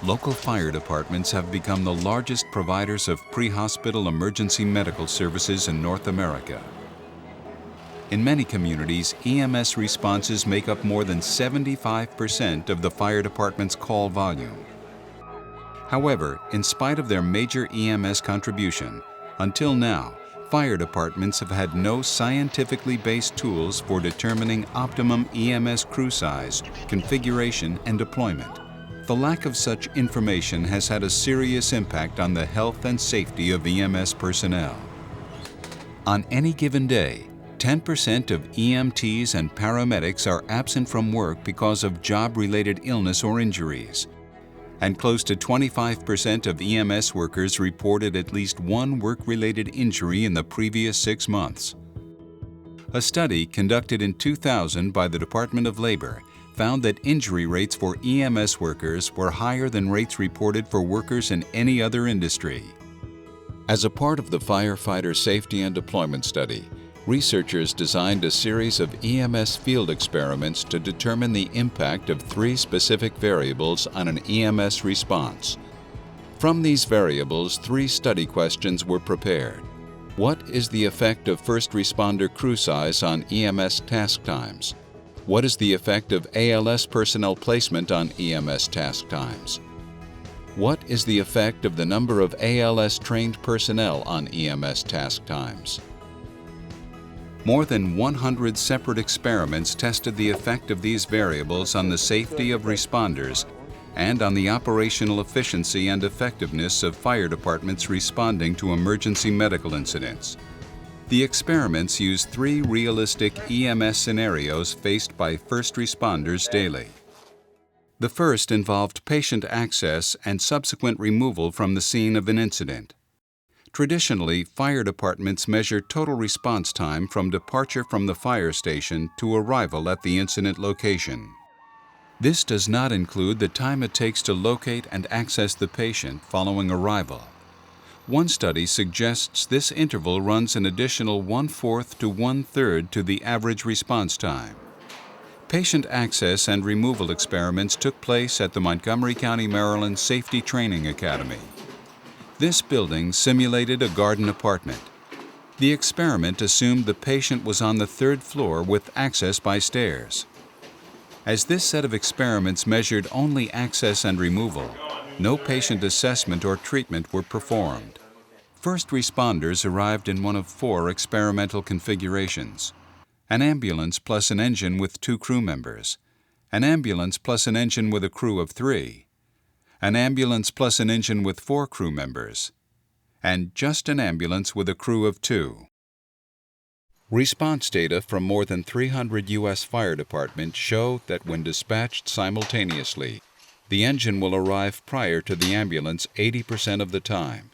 local fire departments have become the largest providers of pre-hospital emergency medical services in North America. In many communities, EMS responses make up more than 75% of the fire department's call volume. However, in spite of their major EMS contribution, until now, fire departments have had no scientifically based tools for determining optimum EMS crew size, configuration, and deployment. The lack of such information has had a serious impact on the health and safety of EMS personnel. On any given day, 10% of EMTs and paramedics are absent from work because of job-related illness or injuries, and close to 25% of EMS workers reported at least one work-related injury in the previous 6 months. A study conducted in 2000 by the Department of Labor found that injury rates for EMS workers were higher than rates reported for workers in any other industry. As a part of the Firefighter Safety and Deployment Study, researchers designed a series of EMS field experiments to determine the impact of 3 specific variables on an EMS response. From these variables, 3 study questions were prepared. What is the effect of first responder crew size on EMS task times? What is the effect of ALS personnel placement on EMS task times? What is the effect of the number of ALS trained personnel on EMS task times? More than 100 separate experiments tested the effect of these variables on the safety of responders and on the operational efficiency and effectiveness of fire departments responding to emergency medical incidents. The experiments used 3 realistic EMS scenarios faced by first responders daily. The first involved patient access and subsequent removal from the scene of an incident. Traditionally, fire departments measure total response time from departure from the fire station to arrival at the incident location. This does not include the time it takes to locate and access the patient following arrival. One study suggests this interval runs an additional 1/4 to 1/3 to the average response time. Patient access and removal experiments took place at the Montgomery County, Maryland Safety Training Academy. This building simulated a garden apartment. The experiment assumed the patient was on the 3rd floor with access by stairs. As this set of experiments measured only access and removal, no patient assessment or treatment were performed. First responders arrived in one of 4 experimental configurations: an ambulance plus an engine with 2 crew members, an ambulance plus an engine with a crew of 3, an ambulance plus an engine with 4 crew members, and just an ambulance with a crew of 2. Response data from more than 300 U.S. fire departments show that when dispatched simultaneously, the engine will arrive prior to the ambulance 80% of the time.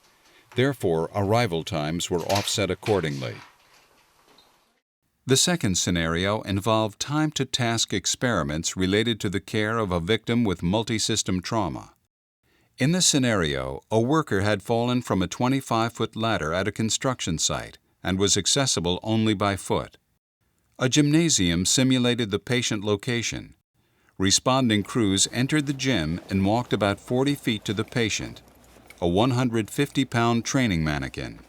Therefore, arrival times were offset accordingly. The second scenario involved time-to-task experiments related to the care of a victim with multi-system trauma. In this scenario, a worker had fallen from a 25-foot ladder at a construction site and was accessible only by foot. A gymnasium simulated the patient location. Responding crews entered the gym and walked about 40 feet to the patient, a 150-pound training mannequin.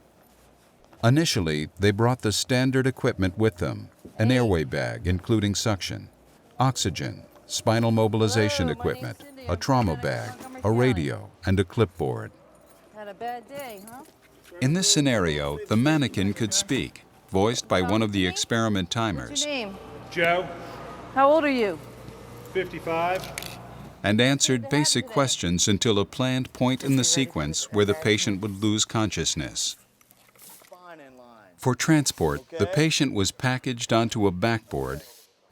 Initially, they brought the standard equipment with them: an airway bag including suction, oxygen, spinal mobilization equipment, a trauma bag, a radio, and a clipboard. Had a bad day, huh? In this scenario, the mannequin could speak, voiced by one of the experiment timers. What's your name? Joe, How old are you? 55. And answered basic questions until a planned point in the sequence where the patient would lose consciousness. For transport, the patient was packaged onto a backboard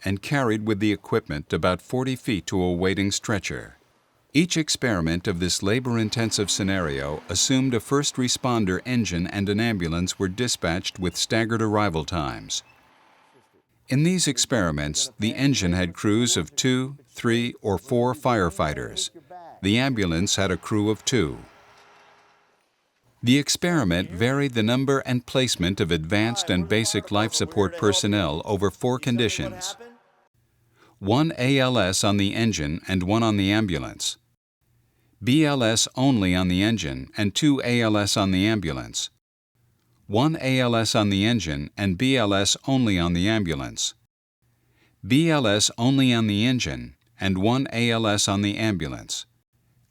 and carried with the equipment about 40 feet to a waiting stretcher. Each experiment of this labor-intensive scenario assumed a first responder engine and an ambulance were dispatched with staggered arrival times. In these experiments, the engine had crews of 2, 3, or 4 firefighters. The ambulance had a crew of 2. The experiment varied the number and placement of advanced and basic life support personnel over 4 conditions: 1 ALS on the engine and 1 on the ambulance, BLS only on the engine and 2 ALS on the ambulance, 1 ALS on the engine and BLS only on the ambulance, BLS only on the engine and 1 ALS on the ambulance.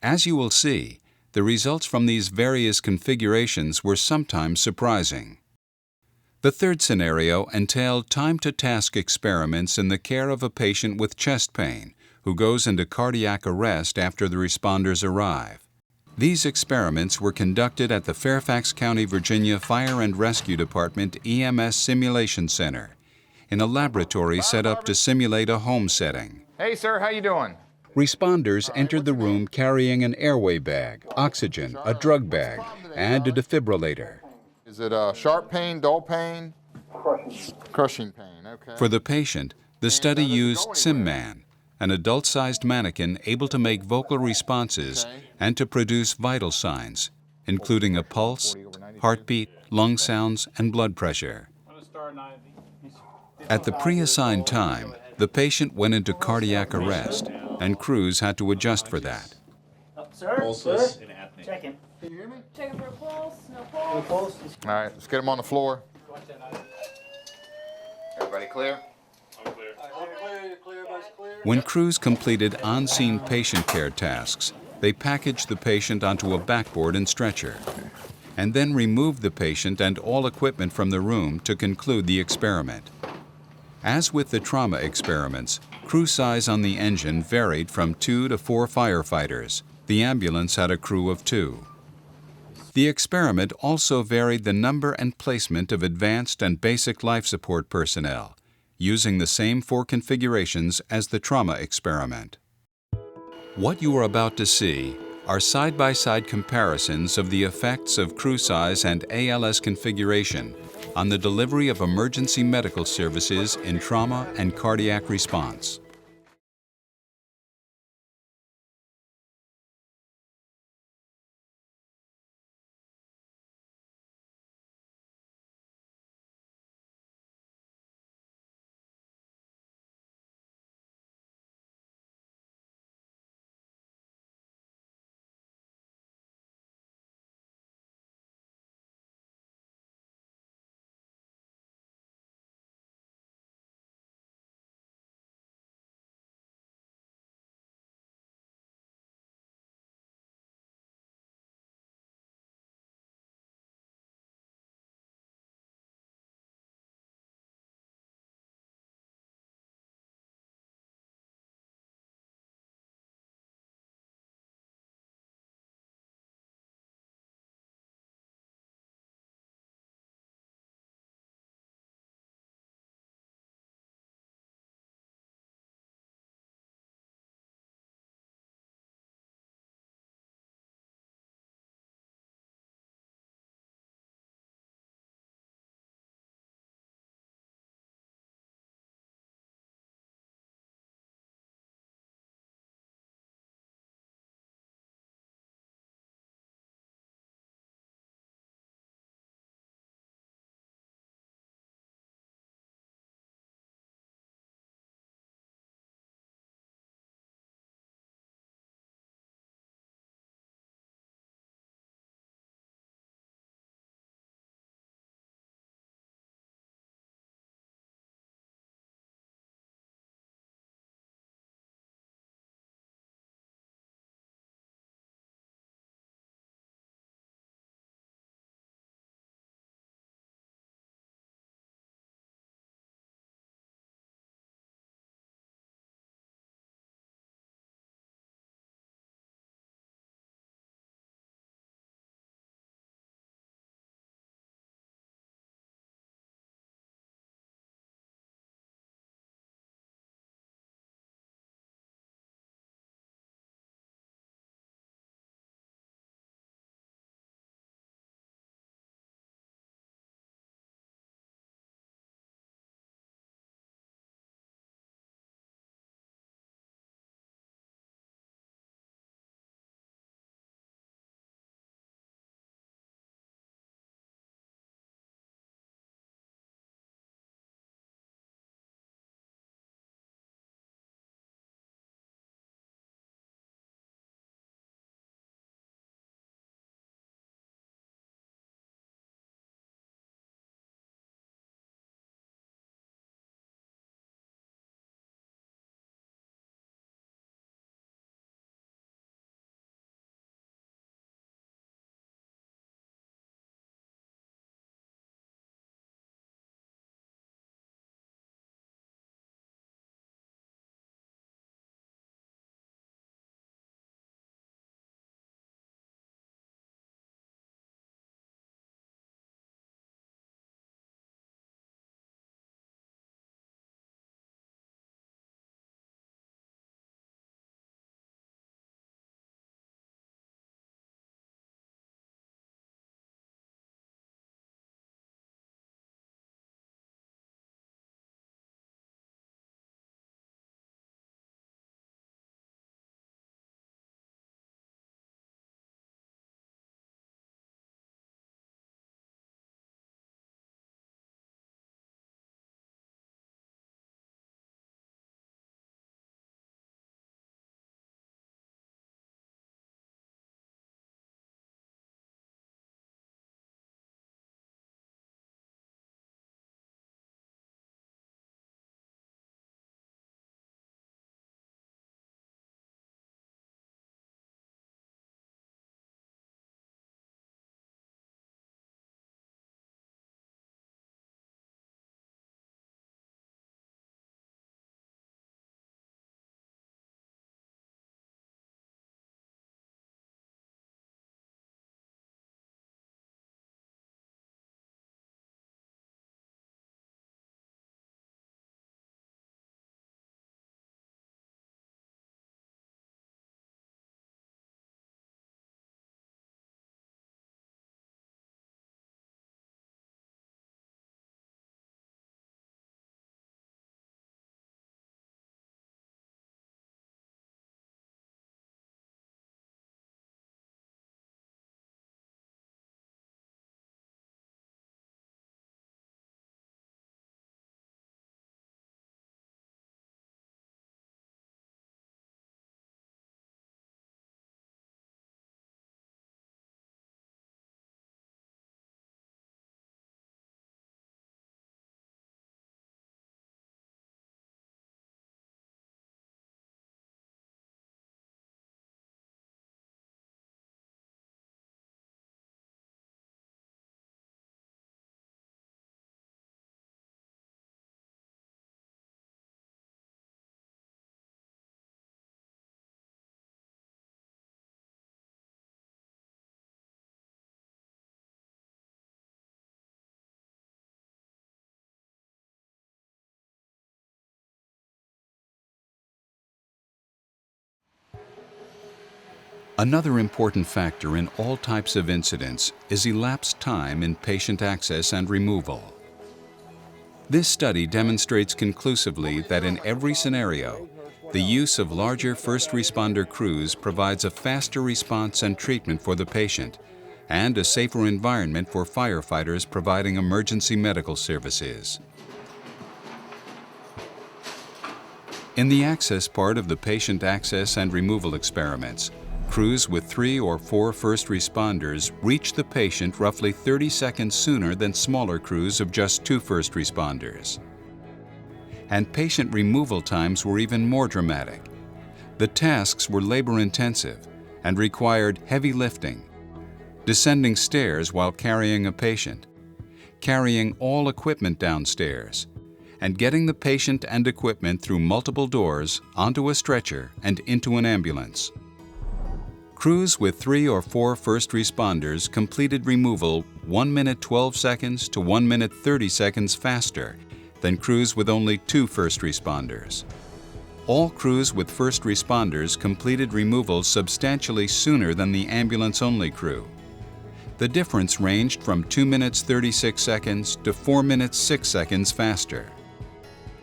As you will see, the results from these various configurations were sometimes surprising. The third scenario entailed time-to-task experiments in the care of a patient with chest pain who goes into cardiac arrest after the responders arrive. These experiments were conducted at the Fairfax County, Virginia Fire and Rescue Department EMS Simulation Center in a laboratory set up to simulate a home setting. Hey, sir, how you doing? Responders entered the room carrying an airway bag, oxygen, a drug bag, and a defibrillator. Is it sharp pain, dull pain? Crushing pain, okay. For the patient, the study used SimMan, an adult-sized mannequin able to make vocal responses and to produce vital signs, including a pulse, heartbeat, lung sounds, and blood pressure. At the pre-assigned time, the patient went into cardiac arrest, and crews had to adjust for that. Sir? Pulseless Sir? and apnea. Checking. Can you hear me? Checking for a pulse, no No pulse. pulse. All right, let's get him on the floor. Everybody clear? When crews completed on-scene patient care tasks, they packaged the patient onto a backboard and stretcher, and then removed the patient and all equipment from the room to conclude the experiment. As with the trauma experiments, crew size on the engine varied from 2 to 4 firefighters. The ambulance had a crew of 2. The experiment also varied the number and placement of advanced and basic life support personnel, using the same 4 configurations as the trauma experiment. What you are about to see are side-by-side comparisons of the effects of crew size and ALS configuration on the delivery of emergency medical services in trauma and cardiac response. Another important factor in all types of incidents is elapsed time in patient access and removal. This study demonstrates conclusively that in every scenario, the use of larger first responder crews provides a faster response and treatment for the patient and a safer environment for firefighters providing emergency medical services. In the access part of the patient access and removal experiments, crews with 3 or 4 first responders reach the patient roughly 30 seconds sooner than smaller crews of just 2 first responders. And patient removal times were even more dramatic. The tasks were labor-intensive and required heavy lifting, descending stairs while carrying a patient, carrying all equipment downstairs, and getting the patient and equipment through multiple doors onto a stretcher and into an ambulance. Crews with 3 or 4 first responders completed removal 1 minute 12 seconds to 1 minute 30 seconds faster than crews with only 2 first responders. All crews with first responders completed removal substantially sooner than the ambulance-only crew. The difference ranged from 2 minutes 36 seconds to 4 minutes 6 seconds faster.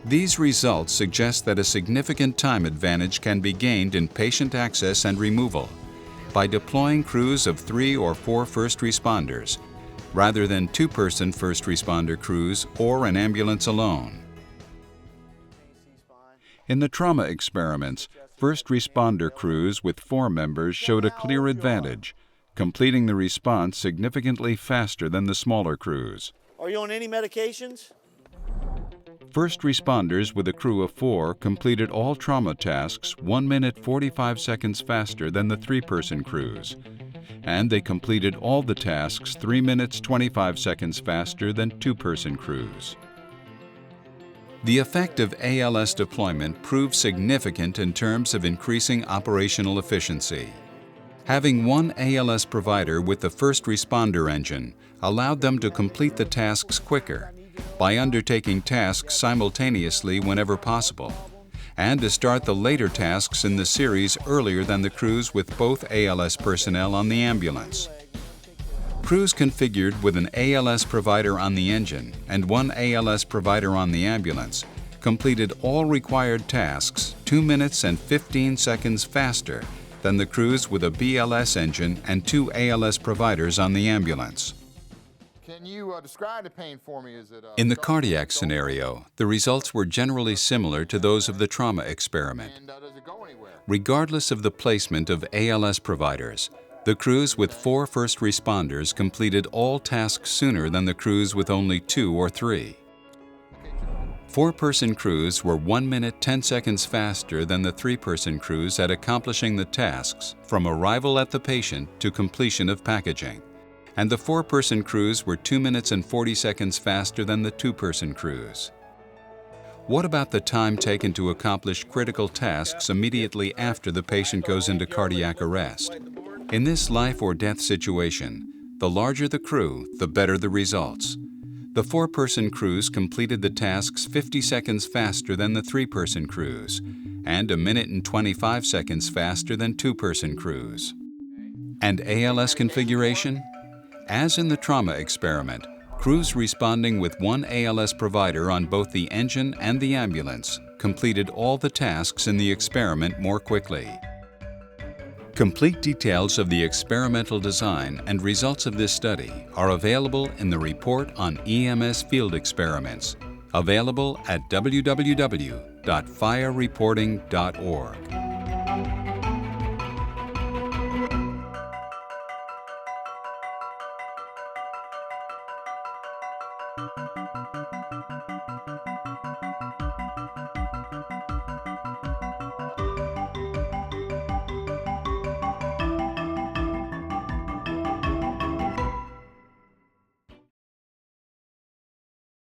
These results suggest that a significant time advantage can be gained in patient access and removal by deploying crews of 3 or 4 first responders rather than 2-person first responder crews or an ambulance alone. In the trauma experiments, first responder crews with 4 members showed a clear advantage, completing the response significantly faster than the smaller crews. Are you on any medications? First responders with a crew of 4 completed all trauma tasks 1 minute 45 seconds faster than the 3-person crews, and they completed all the tasks 3 minutes 25 seconds faster than 2-person crews. The effect of ALS deployment proved significant in terms of increasing operational efficiency. Having one ALS provider with the first responder engine allowed them to complete the tasks quicker by undertaking tasks simultaneously whenever possible, and to start the later tasks in the series earlier than the crews with both ALS personnel on the ambulance. Crews configured with an ALS provider on the engine and one ALS provider on the ambulance completed all required tasks 2 minutes and 15 seconds faster than the crews with a BLS engine and 2 ALS providers on the ambulance. Can you describe the pain for me? In the cardiac scenario, the results were generally similar to those of the trauma experiment. And does it go anywhere? Regardless of the placement of ALS providers, the crews with 4 first responders completed all tasks sooner than the crews with only 2 or 3. 4-person crews were 1 minute 10 seconds faster than the 3-person crews at accomplishing the tasks from arrival at the patient to completion of packaging, and the 4-person crews were 2 minutes and 40 seconds faster than the 2-person crews. What about the time taken to accomplish critical tasks immediately after the patient goes into cardiac arrest? In this life or death situation, the larger the crew, the better the results. The 4-person crews completed the tasks 50 seconds faster than the 3-person crews, and 1 minute and 25 seconds faster than 2-person crews. And ALS configuration? As in the trauma experiment, crews responding with one ALS provider on both the engine and the ambulance completed all the tasks in the experiment more quickly. Complete details of the experimental design and results of this study are available in the report on EMS field experiments, available at www.firereporting.org.